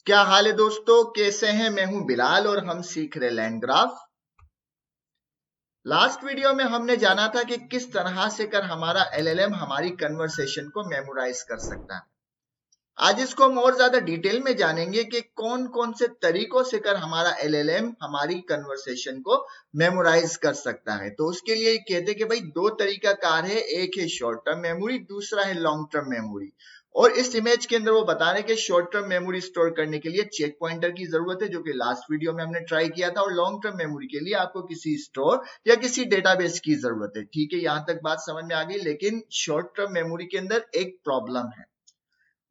क्या हाल है दोस्तों, कैसे हैं? मैं हूं बिलाल और हम सीख रहे लैंड ग्राफ। लास्ट वीडियो में हमने जाना था कि किस तरह से कर हमारा एलएलएम हमारी कन्वर्सेशन को मेमोराइज कर सकता है। आज इसको हम और ज्यादा डिटेल में जानेंगे कि कौन कौन से तरीकों से कर हमारा एलएलएम हमारी कन्वर्सेशन को मेमोराइज कर सकता है। तो उसके लिए कहते हैं कि भाई दो तरीका कार है, एक है शॉर्ट टर्म मेमोरी, दूसरा है लॉन्ग टर्म मेमोरी। और इस इमेज के अंदर वो बता रहे हैं कि शॉर्ट टर्म मेमोरी स्टोर करने के लिए चेक पॉइंटर की जरूरत है, जो कि लास्ट वीडियो में हमने ट्राई किया था। और लॉन्ग टर्म मेमोरी के लिए आपको किसी स्टोर या किसी डेटाबेस की जरूरत है। ठीक है, यहां तक बात समझ में आ गई। लेकिन शॉर्ट टर्म मेमोरी के अंदर एक प्रॉब्लम है।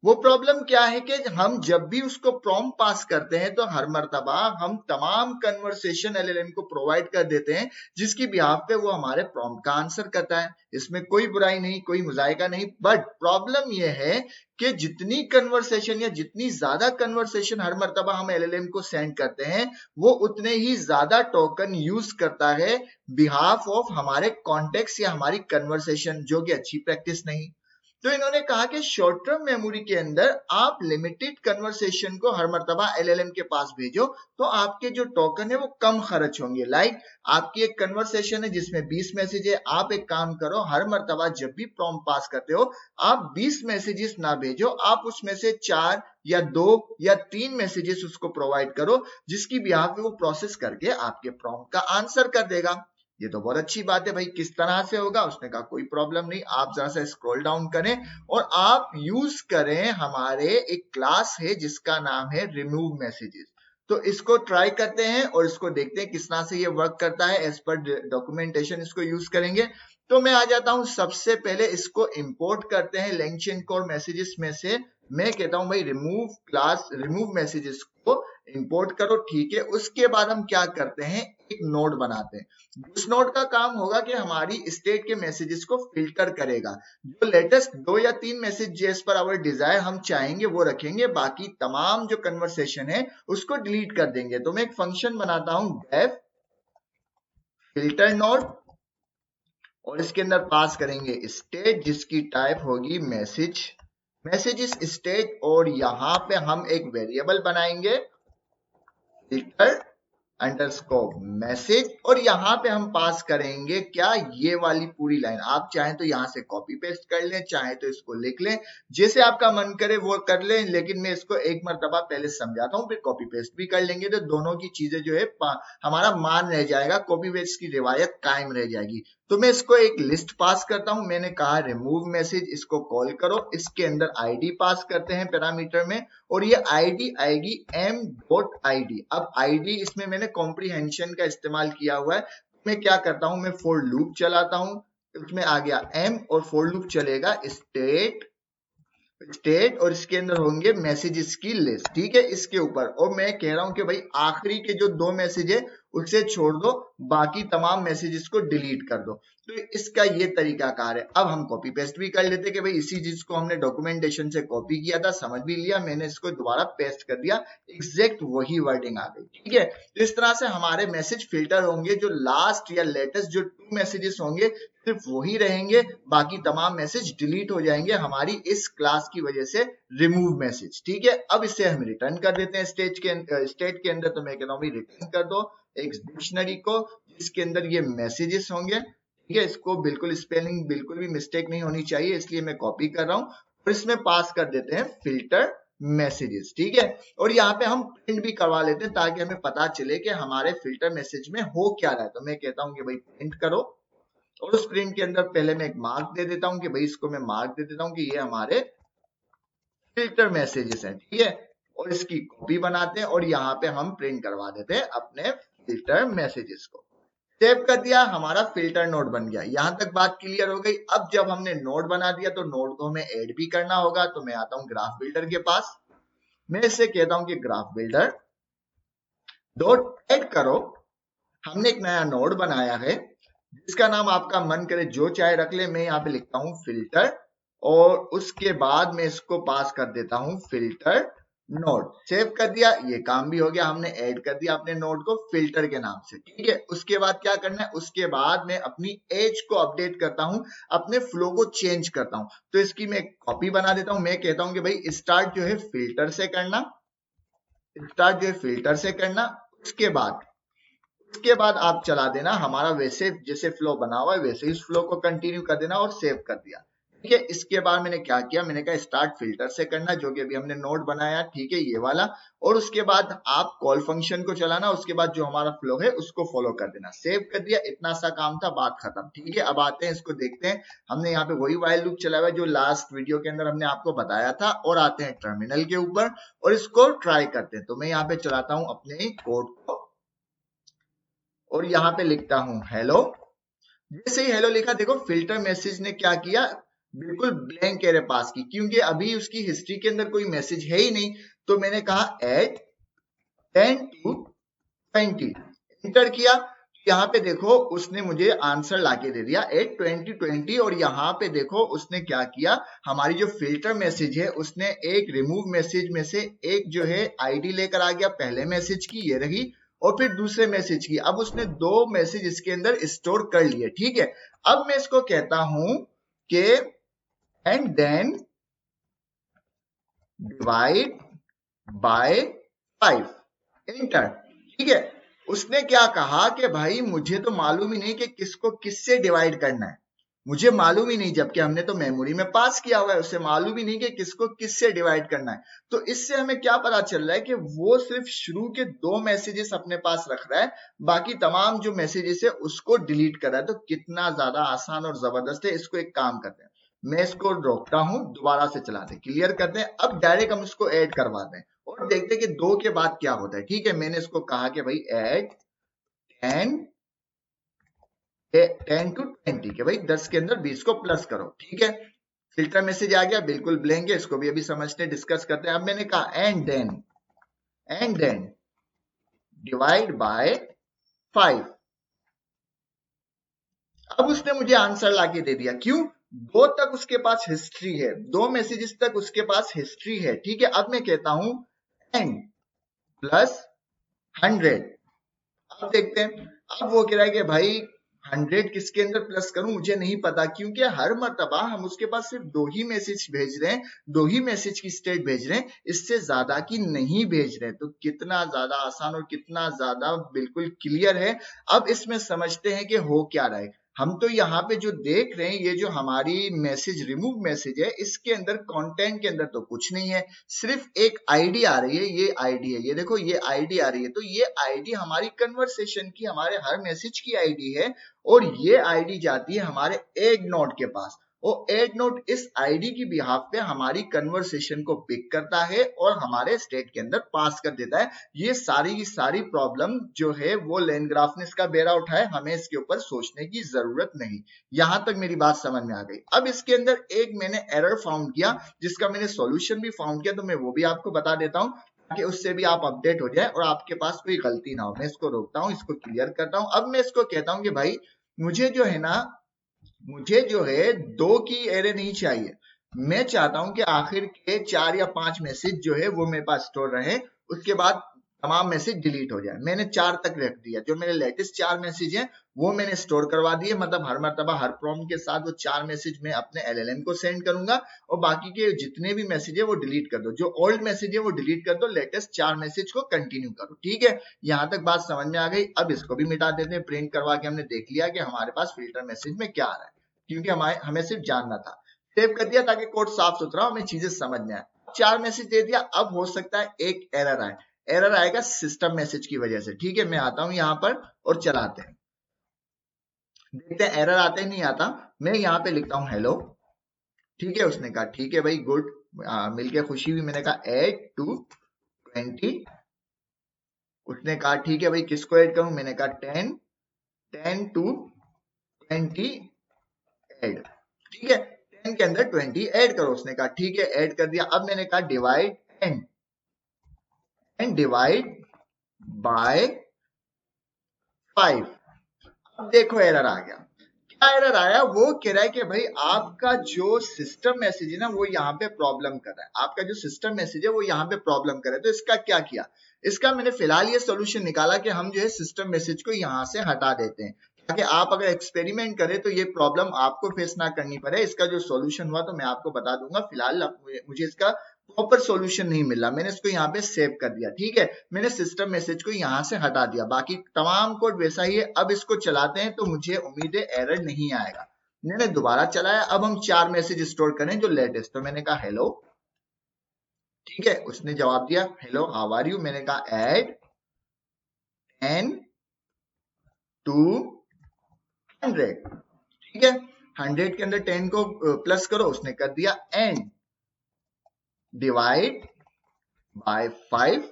वो प्रॉब्लम क्या है कि हम जब भी उसको प्रॉम्प्ट पास करते हैं तो हर मर्तबा हम तमाम कन्वर्सेशन एलएलएम को प्रोवाइड कर देते हैं, जिसकी बिहाफ पे वो हमारे प्रॉम्प्ट का आंसर करता है। इसमें कोई बुराई नहीं, कोई मुजायका नहीं। बट प्रॉब्लम ये है कि जितनी कन्वर्सेशन या जितनी ज्यादा कन्वर्सेशन हर मर्तबा हम एलएलएम को सेंड करते हैं, वो उतने ही ज्यादा टोकन यूज करता है बिहाफ ऑफ हमारे कॉन्टेक्स्ट या हमारी कन्वर्सेशन, जो कि अच्छी प्रैक्टिस नहीं। तो इन्होंने कहा कि शॉर्ट टर्म मेमोरी के अंदर आप लिमिटेड कन्वर्सेशन को हर मर्तबा एलएलएम के पास भेजो, तो आपके जो टोकन है वो कम खर्च होंगे। आपकी एक कन्वर्सेशन है जिसमें 20 मैसेज है। आप एक काम करो, हर मर्तबा जब भी प्रॉम्प्ट पास करते हो, आप 20 मैसेजेस ना भेजो, आप उसमें से 4 या 2 या 3 मैसेजेस उसको प्रोवाइड करो, जिसकी बिहाफ पे वो प्रोसेस करके आपके प्रॉम्प्ट का आंसर कर देगा। ये तो बहुत अच्छी बात है भाई। किस तरह से होगा? उसने कहा कोई प्रॉब्लम नहीं, आप जरा सा स्क्रॉल डाउन करें और आप यूज करें, हमारे एक क्लास है जिसका नाम है रिमूव मैसेजेस। तो इसको ट्राई करते हैं और इसको देखते हैं किस तरह से ये वर्क करता है। एज पर डॉक्यूमेंटेशन इसको यूज करेंगे। तो मैं आ जाता हूं, सबसे पहले इसको इंपोर्ट करते हैं लैंगचेन कोर मैसेजेस में से। मैं कहता हूं भाई रिमूव क्लास रिमूव मैसेजेस को इंपोर्ट करो। ठीक है, उसके बाद हम क्या करते हैं, एक नोड बनाते हैं। उस नोड का काम होगा कि हमारी स्टेट के मैसेजेस को फिल्टर करेगा। जो लेटेस्ट 2 या 3 मैसेज जेस पर आवर डिजायर हम चाहेंगे वो रखेंगे, बाकी तमाम जो कन्वर्सेशन है उसको डिलीट कर देंगे। तो मैं एक फंक्शन बनाता हूं डेफ फिल्टर नोड, और इसके अंदर पास करेंगे स्टेट, जिसकी टाइप होगी मैसेज, मैसेजेस स्टेट। और यहां पे हम एक वेरिएबल बनाएंगे फिल्टर अंडरस्कोर मैसेज, और यहां पे हम पास करेंगे क्या, ये वाली पूरी लाइन। आप चाहें तो यहां से कॉपी पेस्ट कर लें, चाहे तो इसको लिख लें, जैसे आपका मन करे वो कर लें। लेकिन मैं इसको एक मर्तबा पहले समझाता हूं, फिर कॉपी पेस्ट भी कर लेंगे, तो दोनों की चीजें जो है हमारा मान रह जाएगा, कॉपी पेस्ट की रिवायत कायम रह जाएगी। तो मैं इसको एक लिस्ट पास करता हूं। मैंने कहा रिमूव मैसेज, इसको कॉल करो। इसके अंदर आईडी पास करते हैं पैरामीटर में, और ये आईडी आएगी m.id। अब आईडी इसमें मैंने कॉम्प्रीहेंशन का इस्तेमाल किया हुआ है। मैं क्या करता हूं, मैं फॉर लूप चलाता हूं, उसमें आ गया m, और फॉर लूप चलेगा स्टेट और इसके अंदर होंगे मैसेजेस की लिस्ट। ठीक है, इसके ऊपर। और मैं कह रहा हूं कि भाई आखिरी के जो 2 मैसेज है उसे छोड़ दो, बाकी तमाम मैसेजेस को डिलीट कर दो। तो इसका ये तरीका कार है। अब हम कॉपी पेस्ट भी कर लेते कि भाई इसी चीज को हमने डॉक्यूमेंटेशन से कॉपी किया था, समझ भी लिया, मैंने इसको दोबारा पेस्ट कर दिया, एग्जैक्ट वही वर्डिंग आ गई। ठीक है, तो इस तरह से हमारे मैसेज फिल्टर होंगे। जो लास्ट या लेटेस्ट जो 2 मैसेजेस होंगे सिर्फ वही रहेंगे, बाकी तमाम मैसेज डिलीट हो जाएंगे हमारी इस क्लास की वजह से रिमूव मैसेज। ठीक है, अब इसे हम रिटर्न कर देते हैं स्टेट के अंदर। तो मैं कहता हूँ रिटर्न कर दो एक डिक्शनरी को जिसके अंदर ये मैसेजेस होंगे। ठीक है, इसको बिल्कुल स्पेलिंग बिल्कुल भी मिस्टेक नहीं होनी चाहिए, इसलिए मैं कॉपी कर रहा हूँ और इसमें पास कर देते हैं फिल्टर मैसेजेस। ठीक है, और यहाँ पे हम प्रिंट भी करवा लेते हैं ताकि हमें पता चले कि हमारे फिल्टर मैसेज में हो क्या रहा है। तो मैं कहता हूँ कि भाई प्रिंट करो, और उस प्रिंट के अंदर पहले मैं एक मार्क दे देता हूं कि भाई इसको मैं मार्क दे देता हूं कि ये हमारे फिल्टर मैसेजेस हैं। ठीक है, और इसकी कॉपी बनाते हैं और यहाँ पे हम प्रिंट करवा देते हैं अपने फिल्टर मैसेजेस को। सेव कर दिया, हमारा फिल्टर नोड बन गया। यहां तक बात क्लियर हो गई। अब जब हमने नोड बना दिया तो नोड को हमें ऐड भी करना होगा। तो मैं आता हूं ग्राफ बिल्डर के पास, मैं इससे कहता हूं कि ग्राफ बिल्डर डॉट ऐड करो। हमने एक नया नोड बनाया है जिसका नाम आपका मन करे जो चाहे रख ले। मैं यहाँ पे लिखता हूं फिल्टर, और उसके बाद मैं इसको पास कर देता हूं फिल्टर नोड। सेव कर दिया, ये काम भी हो गया, हमने ऐड कर दिया अपने नोड को फिल्टर के नाम से। ठीक है, उसके बाद क्या करना है, उसके बाद मैं अपनी एज को अपडेट करता हूं, अपने फ्लो को चेंज करता हूं। तो इसकी मैं कॉपी बना देता हूं। मैं कहता हूं कि भाई स्टार्ट जो है फिल्टर से करना, स्टार्ट जो है फिल्टर से करना, उसके बाद आप चला देना हमारा वैसे जैसे फ्लो बना हुआ है वैसे इस फ्लो को कंटिन्यू कर देना और सेव कर दिया। ठीक है, इसके बाद मैंने क्या किया, मैंने कहा स्टार्ट फिल्टर से करना, जो कि अभी हमने नोड बनाया, ठीक है, ये वाला। और उसके बाद आप कॉल फंक्शन को चलाना, उसके बाद जो हमारा फ्लो है उसको फॉलो कर देना। सेव कर दिया, इतना सा काम था, बात खत्म। ठीक है, अब आते हैं इसको देखते हैं। हमने यहाँ पे वही व्हाइल लूप चलाया हुआ है जो लास्ट वीडियो के अंदर हमने आपको बताया था, और आते हैं टर्मिनल के ऊपर और इसको ट्राई करते हैं। तो मैं यहाँ पे चलाता हूँ अपने कोड को और यहाँ पे लिखता हूँ हेलो। जैसे ही हेलो लिखा, देखो फिल्टर मैसेज ने क्या किया, बिल्कुल ब्लैंक एरे पास की, क्योंकि अभी उसकी हिस्ट्री के अंदर कोई मैसेज है ही नहीं। तो मैंने कहा ऐड 10 to 20, एंटर किया। यहाँ पे देखो उसने मुझे आंसर लाके दे दिया 8 20 20। और यहाँ पे देखो उसने क्या किया, हमारी जो फिल्टर मैसेज है उसने एक रिमूव मैसेज में से एक जो है आईडी लेकर आ गया, पहले मैसेज की ये रही, और फिर दूसरे मैसेज की। अब उसने दो मैसेज इसके अंदर स्टोर कर लिए। ठीक है, अब मैं इसको कहता हूं कि and then divide by 5, enter. ठीक है, उसने क्या कहा कि भाई मुझे तो मालूम ही नहीं कि किसको किससे डिवाइड करना है, मुझे मालूम ही नहीं, जबकि हमने तो मेमोरी में पास किया हुआ है, उससे मालूम ही नहीं कि किसको किससे डिवाइड करना है। तो इससे हमें क्या पता चल रहा है कि वो सिर्फ शुरू के 2 मैसेजेस अपने पास रख रहा है, बाकी तमाम जो मैसेजेस है उसको डिलीट कर रहा है। तो कितना ज्यादा आसान और जबरदस्त है। इसको एक काम करते हैं, मैं इसको रोकता हूं, दोबारा से चलाते, क्लियर करते हैं। अब डायरेक्ट हम इसको ऐड करवाते हैं और देखते हैं कि 2 के बाद क्या होता है। ठीक है, मैंने इसको कहा कि भाई ऐड 10 to 20 के भाई 10 के अंदर 20 को प्लस करो। ठीक है, फिल्टर मैसेज आ गया, बिल्कुल ब्लैंक है, इसको भी अभी समझते हैं, डिस्कस करते हैं। अब मैंने कहा एंड देन डिवाइड बाय 5। अब उसने मुझे आंसर लाके दे दिया, क्यों, 2 तक उसके पास हिस्ट्री है, 2 मैसेजेस तक उसके पास हिस्ट्री है। ठीक है, अब मैं कहता हूं एंड प्लस 100। अब देखते हैं, अब वो कह रहा है कि भाई 100 किसके अंदर प्लस करूं, मुझे नहीं पता, क्योंकि हर मर्तबा हम उसके पास सिर्फ 2 ही मैसेज भेज रहे हैं, 2 ही मैसेज की स्टेट भेज रहे हैं, इससे ज्यादा की नहीं भेज रहे हैं। तो कितना ज्यादा आसान और कितना ज्यादा बिल्कुल क्लियर है। अब इसमें समझते हैं कि हो क्या रहा है। हम तो यहाँ पे जो देख रहे हैं, ये जो हमारी मैसेज रिमूव मैसेज है, इसके अंदर कंटेंट के अंदर तो कुछ नहीं है, सिर्फ एक आईडी आ रही है, ये आईडी है, ये देखो ये आईडी आ रही है। तो ये आईडी हमारी कन्वर्सेशन की, हमारे हर मैसेज की आईडी है, और ये आईडी जाती है हमारे एड नोड के पास, और एड नोड इस आईडी की बिहाफ पे हमारी कन्वर्सेशन को पिक करता है और हमारे स्टेट के अंदर पास कर देता है। ये सारी की सारी प्रॉब्लम जो है वो लेन ग्राफ ने इसका बेड़ा उठाया, हमें इसके ऊपर सोचने की जरूरत नहीं। यहां तक मेरी बात समझ में आ गई। अब इसके अंदर एक मैंने एरर फाउंड किया, जिसका मैंने सॉल्यूशन भी फाउंड किया, तो मैं वो भी आपको बता देता हूं ताकि उससे भी आप अपडेट हो जाए और आपके पास कोई गलती ना हो। मैं इसको रोकता हूं, इसको क्लियर करता हूं। अब मैं इसको कहता हूं कि भाई मुझे जो है ना, मुझे जो है 2 की एरे नहीं चाहिए, मैं चाहता हूं कि आखिर के 4 या 5 मैसेज जो है वो मेरे पास स्टोर रहे, उसके बाद तमाम मैसेज डिलीट हो जाए। मैंने 4 तक रख दिया, जो मेरे लेटेस्ट 4 मैसेज हैं वो मैंने स्टोर करवा दिए, मतलब हर मर्तबा हर प्रॉम्प्ट के साथ वो 4 मैसेज मैं अपने एलएलएम को सेंड करूंगा, और बाकी के जितने भी मैसेज है वो डिलीट कर दो, जो ओल्ड मैसेज है वो डिलीट कर दो, लेटेस्ट 4 मैसेज को कंटिन्यू करो। ठीक है, यहां तक बात समझ में आ गई। अब इसको भी मिटा देते हैं, प्रिंट करवा के हमने देख लिया कि हमारे पास फिल्टर मैसेज में क्या आ रहा है, क्योंकि हमें सिर्फ जानना था। सेव कर दिया ताकि कोड साफ सुथरा हो, हमें चीजें समझ में आए। 4 मैसेज दे दिया, अब हो सकता है एक एरर आए, एरर आएगा सिस्टम मैसेज की वजह से। ठीक है, मैं आता हूं यहां पर और चलाते हैं, देखते हैं एरर आता ही नहीं आता। मैं यहाँ पे लिखता हूं हेलो। ठीक है, उसने कहा ठीक है भाई गुड, मिलके खुशी हुई। मैंने कहा ऐड टू 20, उसने कहा ठीक है भाई किसको ऐड करूं, मैंने कहा 10 to 20 ऐड। ठीक है, 10 के अंदर 20 ऐड करो, उसने कहा ठीक है ऐड कर दिया। अब मैंने कहा डिवाइड एंड डिवाइड बाय 5। अब देखो एरर आ गया, क्या एरर आया, वो कह रहा है कि भाई आपका जो सिस्टम मैसेज है ना वो यहाँ पे प्रॉब्लम कर रहा है, आपका जो सिस्टम मैसेज है वो यहाँ पे प्रॉब्लम कर रहा है। तो इसका क्या किया, इसका मैंने फिलहाल ये सोल्यूशन निकाला कि हम जो है सिस्टम मैसेज को यहाँ से हटा देते हैं, ताकि आप अगर एक्सपेरिमेंट करें तो ये प्रॉब्लम आपको फेस ना करनी पड़े। इसका जो सोल्यूशन हुआ तो मैं आपको बता दूंगा, फिलहाल मुझे इसका प्रॉपर सॉल्यूशन नहीं मिला, मैंने इसको यहाँ पे सेव कर दिया, ठीक है। मैंने सिस्टम मैसेज को यहाँ से हटा दिया, बाकी तमाम कोड वैसा ही है। अब इसको चलाते हैं तो मुझे उम्मीद है एरर नहीं आएगा। मैंने दोबारा चलाया, अब हम 4 मैसेज स्टोर करें जो लेटेस्ट। तो मैंने कहा हेलो, ठीक है, उसने जवाब दिया हेलो हाउ आर यू। मैंने कहा ऐड 10 to 100, ठीक है, 100 के अंदर 10 को प्लस करो, उसने कर दिया। एंड डिवाइड बाय 5,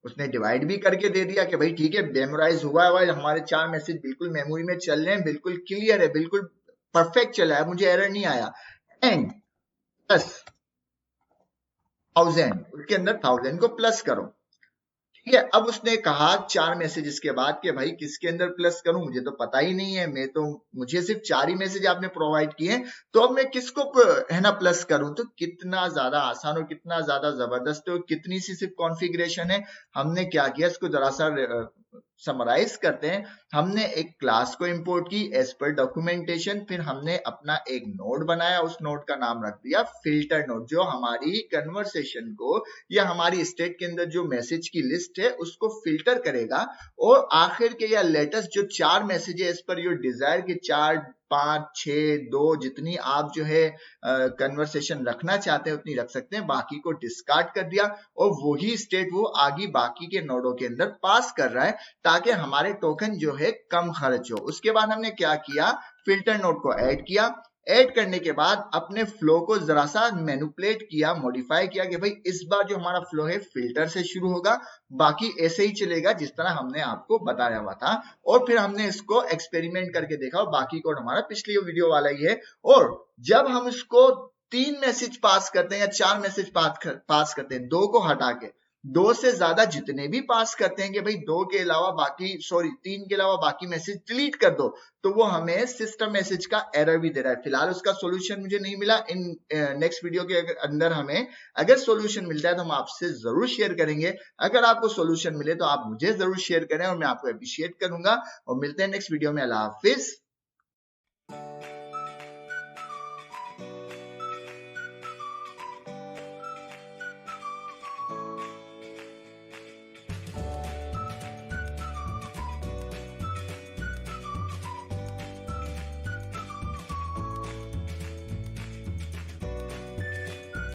उसने डिवाइड भी करके दे दिया कि भाई ठीक है मेमोराइज हुआ है, हमारे 4 मैसेज बिल्कुल मेमोरी में चल रहे हैं, बिल्कुल क्लियर है, बिल्कुल परफेक्ट चला है, मुझे एरर नहीं आया। एंड प्लस 1000, उसके अंदर 1000 को प्लस करो, ठीक है। अब उसने कहा 4 मैसेजेस के बाद कि भाई किसके अंदर प्लस करूं, मुझे तो पता ही नहीं है, मुझे सिर्फ 4 ही मैसेज आपने प्रोवाइड किए, तो अब मैं किसको है ना प्लस करूं। तो कितना ज्यादा आसान और कितना ज्यादा जबरदस्त है, कितनी सी सिर्फ कॉन्फ़िगरेशन है। हमने क्या किया, इसको जरा सा समराइज करते हैं। हमने एक क्लास को इंपोर्ट की एज पर डॉक्यूमेंटेशन, फिर हमने अपना एक नोड बनाया, उस नोड का नाम रख दिया फिल्टर नोड, जो हमारी कन्वर्सेशन को या हमारी स्टेट के अंदर जो मैसेज की लिस्ट है उसको फिल्टर करेगा, और आखिर के या लेटेस्ट जो 4 मैसेज है एज पर योर डिजायर के 4, 5, 6, 2 जितनी आप जो है कन्वर्सेशन रखना चाहते हैं उतनी रख सकते हैं, बाकी को डिस्कार्ड कर दिया। और वही स्टेट वो आगे बाकी के नोडों के अंदर पास कर रहा है ताकि हमारे टोकन जो है कम खर्च हो। उसके बाद हमने क्या किया, फिल्टर नोड को ऐड किया। ऐड करने के बाद अपने फ्लो को जरा सा मैनिपुलेट किया, मॉडिफाई किया कि भाई इस बार जो हमारा फ्लो है फिल्टर से शुरू होगा, बाकी ऐसे ही चलेगा जिस तरह हमने आपको बताया हुआ था। और फिर हमने इसको एक्सपेरिमेंट करके देखा, और बाकी कोड हमारा पिछली वीडियो वाला ही है। और जब हम इसको 3 मैसेज पास करते हैं या 4 मैसेज पास करते हैं, 2 को हटा के, 2 से ज्यादा जितने भी पास करते हैं कि भाई 2 के अलावा बाकी 3 के अलावा बाकी मैसेज डिलीट कर दो, तो वो हमें सिस्टम मैसेज का एरर भी दे रहा है। फिलहाल उसका सॉल्यूशन मुझे नहीं मिला, इन नेक्स्ट वीडियो के अंदर हमें अगर सॉल्यूशन मिलता है तो हम आपसे जरूर शेयर करेंगे। अगर आपको सॉल्यूशन मिले तो आप मुझे जरूर शेयर करें और मैं आपको अप्रिशिएट करूंगा। और मिलते हैं नेक्स्ट वीडियो में। अल्लाह हाफिज।